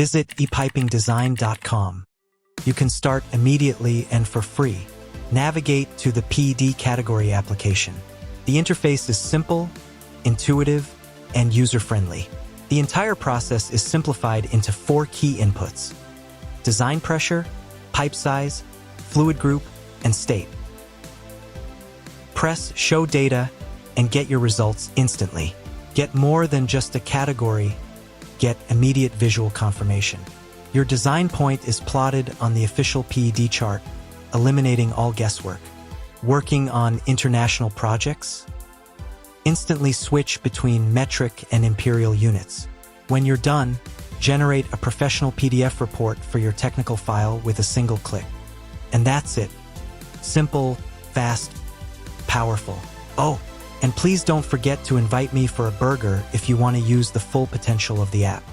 Visit epipingdesign.com. You can start immediately and for free. Navigate to the PED category application. The interface is simple, intuitive, and user-friendly. The entire process is simplified into 4 key inputs: design pressure, pipe size, fluid group, and state. Press Show Data and get your results instantly. Get more than just a category, get immediate visual confirmation. Your design point is plotted on the official PED chart, eliminating all guesswork. Working on international projects? Instantly switch between metric and imperial units. When you're done, generate a professional PDF report for your technical file with a single click. And that's it. Simple, fast, powerful. Oh, and please don't forget to invite me for a burger if you want to use the full potential of the app.